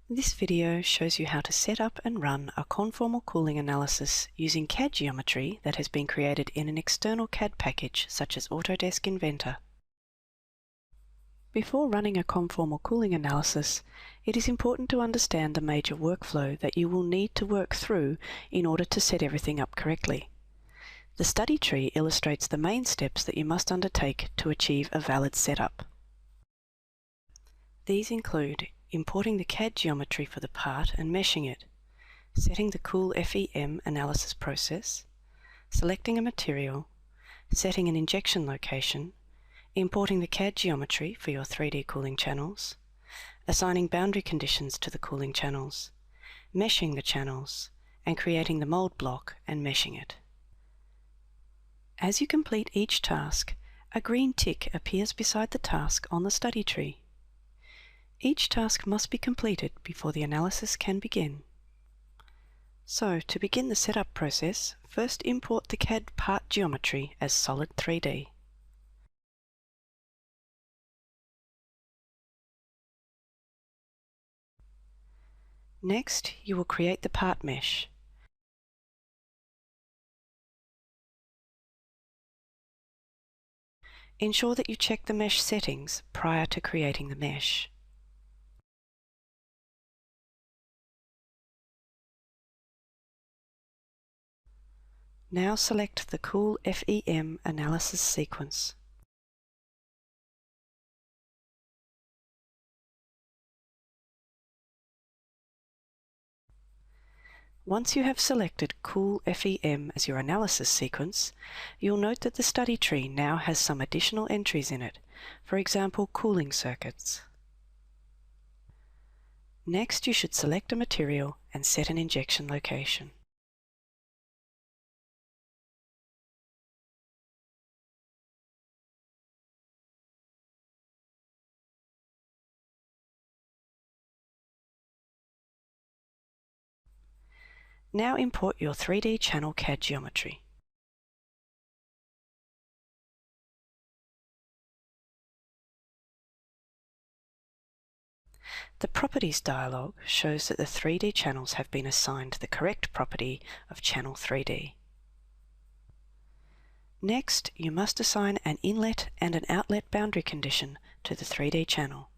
This video shows you how to set up and run a conformal cooling analysis using CAD geometry that has been created in an external CAD package such as Autodesk Inventor. Before running a conformal cooling analysis, it is important to understand the major workflow that you will need to work through in order to set everything up correctly. The study tree illustrates the main steps that you must undertake to achieve a valid setup. These include importing the CAD geometry for the part and meshing it, setting the Cool FEM analysis process, selecting a material, setting an injection location, importing the CAD geometry for your 3D cooling channels, assigning boundary conditions to the cooling channels, meshing the channels, and creating the mold block and meshing it. As you complete each task, a green tick appears beside the task on the study tree. Each task must be completed before the analysis can begin. So, to begin the setup process, first import the CAD part geometry as solid 3D. Next, you will create the part mesh. Ensure that you check the mesh settings prior to creating the mesh. Now select the Cool FEM analysis sequence. Once you have selected Cool FEM as your analysis sequence, you'll note that the study tree now has some additional entries in it, for example cooling circuits. Next, you should select a material and set an injection location. Now import your 3D channel CAD geometry. The Properties dialog shows that the 3D channels have been assigned the correct property of Channel 3D. Next, you must assign an inlet and an outlet boundary condition to the 3D channel.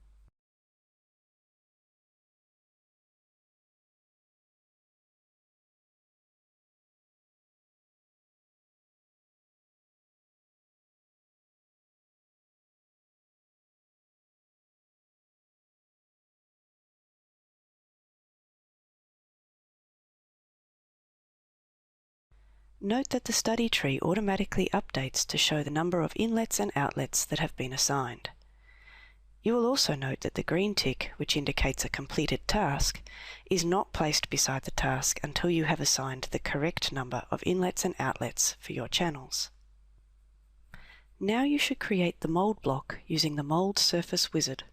Note that the study tree automatically updates to show the number of inlets and outlets that have been assigned. You will also note that the green tick, which indicates a completed task, is not placed beside the task until you have assigned the correct number of inlets and outlets for your channels. Now you should create the mold block using the Mold Surface Wizard.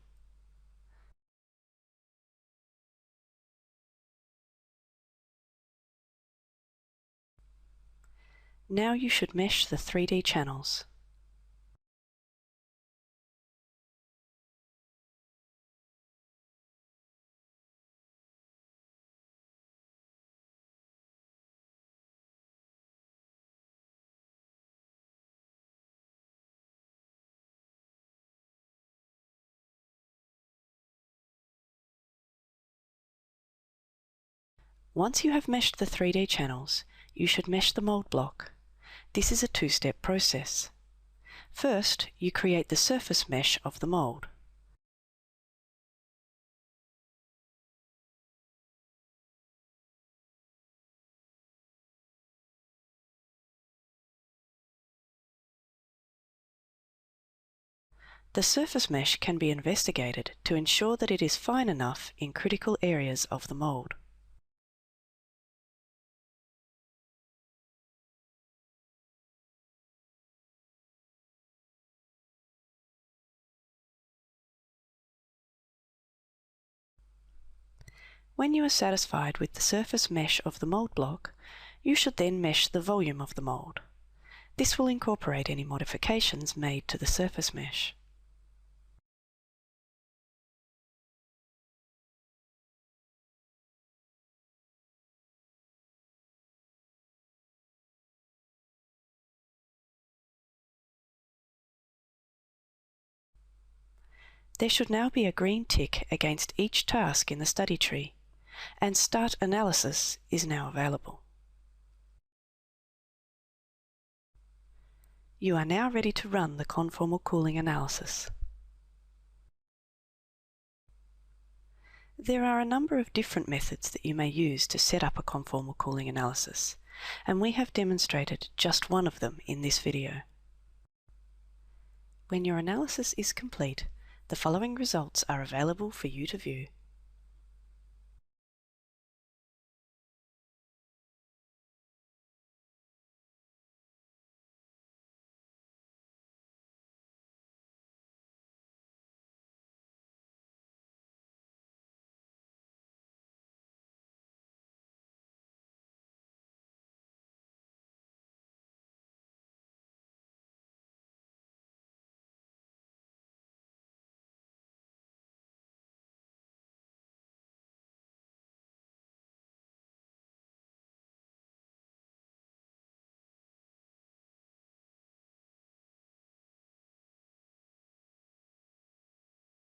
Now you should mesh the 3D channels. Once you have meshed the 3D channels, you should mesh the mold block. This is a two-step process. First, you create the surface mesh of the mold. The surface mesh can be investigated to ensure that it is fine enough in critical areas of the mold. When you are satisfied with the surface mesh of the mold block, you should then mesh the volume of the mold. This will incorporate any modifications made to the surface mesh. There should now be a green tick against each task in the study tree, and Start Analysis is now available. You are now ready to run the conformal cooling analysis. There are a number of different methods that you may use to set up a conformal cooling analysis, and we have demonstrated just one of them in this video. When your analysis is complete, the following results are available for you to view.